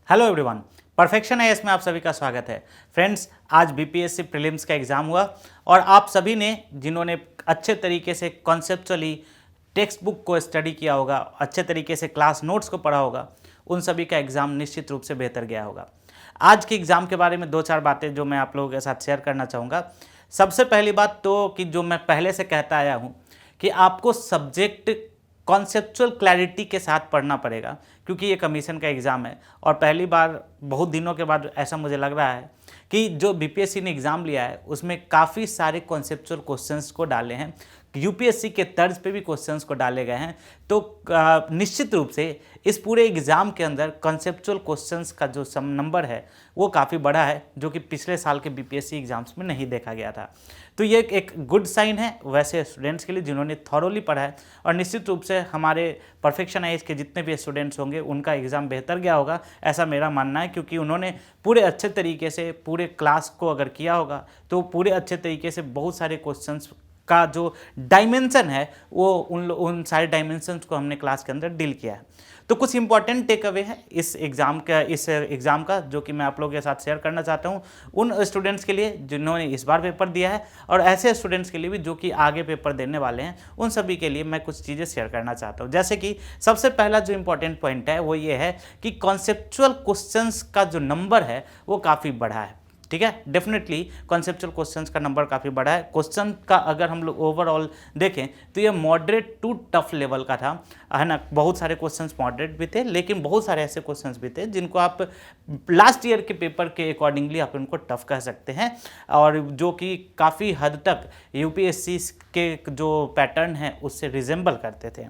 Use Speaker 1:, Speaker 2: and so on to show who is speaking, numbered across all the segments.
Speaker 1: Hello everyone, perfection IAS में आप सभी का स्वागत है। फ्रेंड्स, आज बीपीएससी प्रीलिम्स का एग्ज़ाम हुआ और आप सभी ने जिन्होंने अच्छे तरीके से कॉन्सेप्चुअली टेक्स्ट बुक को स्टडी किया होगा, अच्छे तरीके से क्लास नोट्स को पढ़ा होगा, उन सभी का एग्ज़ाम निश्चित रूप से बेहतर गया होगा। आज के एग्ज़ाम के बारे में दो चार बातें जो मैं आप लोगों के साथ शेयर करना चाहूँगा। सबसे पहली बात तो कि जो मैं पहले से कहता आया हूँ कि आपको सब्जेक्ट कॉन्सेप्चुअल क्लैरिटी के साथ पढ़ना पड़ेगा, क्योंकि ये कमीशन का एग्ज़ाम है और पहली बार बहुत दिनों के बाद ऐसा मुझे लग रहा है कि जो बीपीएससी ने एग्ज़ाम लिया है उसमें काफ़ी सारे कॉन्सेप्चुअल क्वेश्चंस को डाले हैं, यूपीएससी के तर्ज पे भी क्वेश्चंस को डाले गए हैं। तो निश्चित रूप से इस पूरे एग्ज़ाम के अंदर कॉन्सेप्चुअल क्वेश्चंस का जो सम नंबर है वो काफ़ी बड़ा है, जो कि पिछले साल के बीपीएससी एग्ज़ाम्स में नहीं देखा गया था। तो ये एक गुड साइन है वैसे स्टूडेंट्स के लिए जिन्होंने थॉरोली पढ़ा है, और निश्चित रूप से हमारे परफेक्शन आईएएस के जितने भी स्टूडेंट्स होंगे उनका एग्ज़ाम बेहतर गया होगा, ऐसा मेरा मानना है। क्योंकि उन्होंने पूरे अच्छे तरीके से पूरे क्लास को अगर किया होगा तो पूरे अच्छे तरीके से बहुत सारे क्वेश्चंस का जो डायमेंशन है वो उन सारे डायमेंशंस को हमने क्लास के अंदर डील किया है। तो कुछ इंपॉर्टेंट टेक अवे है इस एग्ज़ाम का जो कि मैं आप लोगों के साथ शेयर करना चाहता हूँ उन स्टूडेंट्स के लिए जिन्होंने इस बार पेपर दिया है, और ऐसे स्टूडेंट्स के लिए भी जो कि आगे पेपर देने वाले हैं, उन सभी के लिए मैं कुछ चीज़ें शेयर करना चाहता हूँ। जैसे कि सबसे पहला जो इंपॉर्टेंट पॉइंट है वो ये है कि कॉन्सेप्चुअल क्वेश्चंस का जो नंबर है वो काफ़ी बड़ा है। ठीक है, डेफिनेटली कॉन्सेप्चुअल क्वेश्चंस का नंबर काफ़ी बड़ा है। क्वेश्चन का अगर हम लोग ओवरऑल देखें तो ये मॉडरेट टू टफ लेवल का था, है ना। बहुत सारे क्वेश्चंस मॉडरेट भी थे, लेकिन बहुत सारे ऐसे क्वेश्चंस भी थे जिनको आप लास्ट ईयर के पेपर के अकॉर्डिंगली आप उनको टफ कह सकते हैं, और जो कि काफ़ी हद तक यूपीएससी के जो पैटर्न है उससे रिजेंबल करते थे।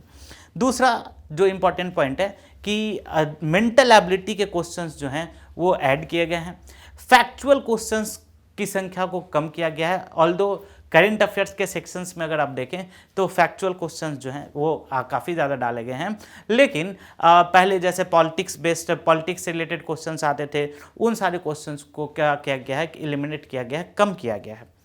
Speaker 1: दूसरा जो इम्पॉर्टेंट पॉइंट है कि मेंटल एबिलिटी के क्वेश्चंस जो हैं वो ऐड किए गए हैं। फैक्चुअल क्वेश्चंस की संख्या को कम किया गया है, ऑल्दो करंट अफेयर्स के सेक्शंस में अगर आप देखें तो फैक्चुअल क्वेश्चंस जो हैं वो काफ़ी ज़्यादा डाले गए हैं। लेकिन पहले जैसे पॉलिटिक्स से रिलेटेड क्वेश्चंस आते थे, उन सारे क्वेश्चंस को क्या किया गया है कि एलिमिनेट किया गया है, कम किया गया है।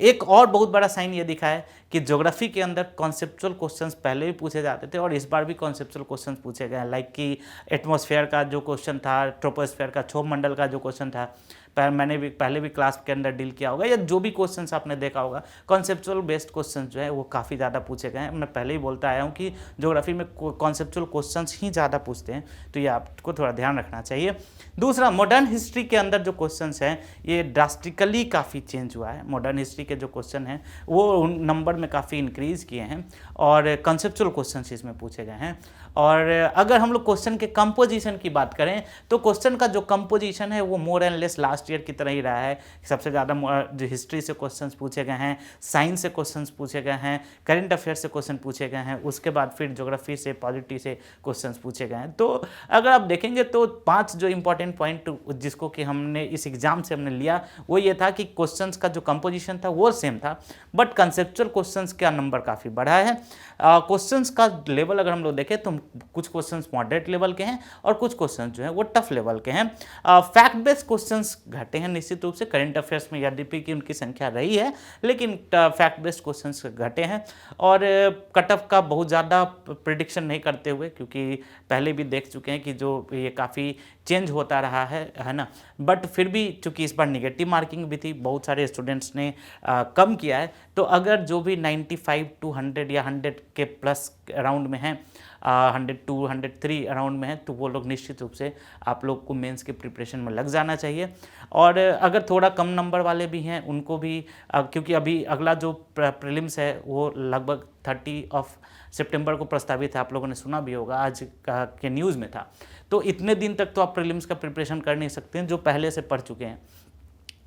Speaker 1: एक और बहुत बड़ा साइन ये दिखा है कि ज्योग्राफी के अंदर कॉन्सेप्चुअल क्वेश्चंस पहले भी पूछे जाते थे और इस बार भी कॉन्सेप्चुअल क्वेश्चंस पूछे गए हैं। लाइक कि एटमॉस्फेयर का जो क्वेश्चन था, ट्रोपोस्फेयर का क्षोभ मंडल का जो क्वेश्चन था, मैंने भी पहले भी क्लास के अंदर डील किया होगा, या जो भी क्वेश्चंस आपने देखा होगा, कॉन्सेप्चुअल बेस्ड क्वेश्चंस जो है वो काफ़ी ज़्यादा पूछे गए हैं। मैं पहले ही बोलता आया हूँ कि ज्योग्राफी में कॉन्सेप्चुअल क्वेश्चंस ही ज़्यादा पूछते हैं, तो ये आपको थोड़ा ध्यान रखना चाहिए। दूसरा, मॉडर्न हिस्ट्री के अंदर जो क्वेश्चंस हैं ये ड्रास्टिकली काफ़ी चेंज हुआ है। मॉडर्न हिस्ट्री के जो क्वेश्चन हैं वो उन नंबर में काफ़ी इंक्रीज़ किए हैं और कॉन्सेप्चुअल क्वेश्चंस इसमें पूछे गए हैं। और अगर हम लोग क्वेश्चन के कंपोजिशन की बात करें तो क्वेश्चन का जो कंपोजिशन है वो more and less last year की तरह ही रहा है। सबसे ज़्यादा जो हिस्ट्री से क्वेश्चंस पूछे गए हैं, साइंस से क्वेश्चंस पूछे गए हैं, करंट अफेयर से क्वेश्चन पूछे गए हैं, उसके बाद फिर ज्योग्राफी से, पॉलिटी से क्वेश्चंस पूछे गए हैं। तो अगर आप देखेंगे तो 5 जो इंपॉर्टेंट पॉइंट जिसको कि हमने इस एग्जाम से हमने लिया वो ये था कि क्वेश्चंस का जो कंपोजिशन था वो सेम था, बट कंसेप्चुअल क्वेश्चंस का नंबर काफ़ी बड़ा है। क्वेश्चंस का लेवल अगर हम लोग देखें तो कुछ क्वेश्चंस मॉडरेट लेवल के हैं और कुछ क्वेश्चंस जो हैं वो टफ लेवल के हैं। फैक्ट बेस्ड क्वेश्चंस घटे हैं निश्चित रूप से। करंट अफेयर्स में यद्यपि की उनकी संख्या रही है, लेकिन फैक्ट बेस्ड क्वेश्चंस घटे हैं। और कट ऑफ का बहुत ज़्यादा प्रिडिक्शन नहीं करते हुए, क्योंकि पहले भी देख चुके हैं कि जो ये काफ़ी चेंज होता रहा है ना। बट फिर भी चूंकि इस बार निगेटिव मार्किंग भी थी, बहुत सारे स्टूडेंट्स ने कम किया है, तो अगर जो भी 95 to 100 या 100 के प्लस अराउंड में हैं, 100 to 103 अराउंड में है, तो वो लोग निश्चित रूप से आप लोग को मेंस के प्रिपरेशन में लग जाना चाहिए। और अगर थोड़ा कम नंबर वाले भी हैं उनको भी, क्योंकि अभी अगला जो प्रीलिम्स है वो लगभग 30 सितंबर को प्रस्तावित है, आप लोगों ने सुना भी होगा, आज के न्यूज़ में था। तो इतने दिन तक तो आप प्रीलिम्स का प्रिपरेशन कर नहीं सकते हैं जो पहले से पढ़ चुके हैं,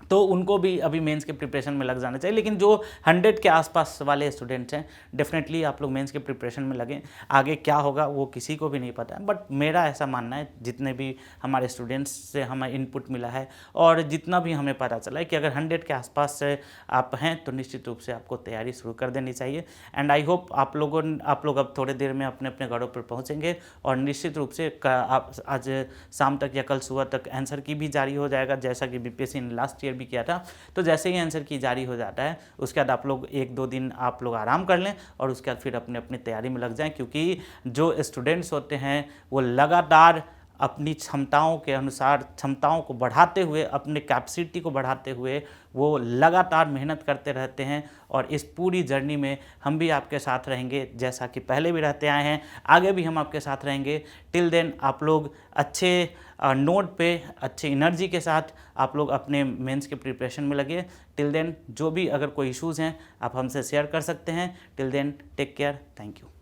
Speaker 1: तो उनको भी अभी मेंस के प्रिपरेशन में लग जाना चाहिए। लेकिन जो 100 के आसपास वाले स्टूडेंट्स हैं, डेफिनेटली आप लोग मेंस के प्रिपरेशन में लगें। आगे क्या होगा वो किसी को भी नहीं पता है, बट मेरा ऐसा मानना है, जितने भी हमारे स्टूडेंट्स से हमें इनपुट मिला है और जितना भी हमें पता चला है कि अगर 100 के आसपास से आप हैं तो निश्चित रूप से आपको तैयारी शुरू कर देनी चाहिए। एंड आई होप आप लोग अब थोड़ी देर में अपने अपने घरों पर पहुँचेंगे और निश्चित रूप से आज शाम तक या कल सुबह तक आंसर की भी जारी हो जाएगा, जैसा कि बीपीएससी ने लास्ट ईयर भी किया था। तो जैसे ही आंसर की जारी हो जाता है उसके बाद आप लोग 1-2 दिन आप लोग आराम कर लें और उसके बाद फिर अपने अपनी तैयारी में लग जाएं, क्योंकि जो स्टूडेंट्स होते हैं वो लगातार अपनी क्षमताओं के अनुसार क्षमताओं को बढ़ाते हुए, अपने कैपेसिटी को बढ़ाते हुए वो लगातार मेहनत करते रहते हैं। और इस पूरी जर्नी में हम भी आपके साथ रहेंगे, जैसा कि पहले भी रहते आए हैं, आगे भी हम आपके साथ रहेंगे। टिल देन आप लोग अच्छे नोट पे, अच्छी एनर्जी के साथ आप लोग अपने मेंस के प्रिपरेशन में लगे। टिल देन जो भी अगर कोई इश्यूज़ हैं आप हमसे शेयर कर सकते हैं। Till then take care, thank you.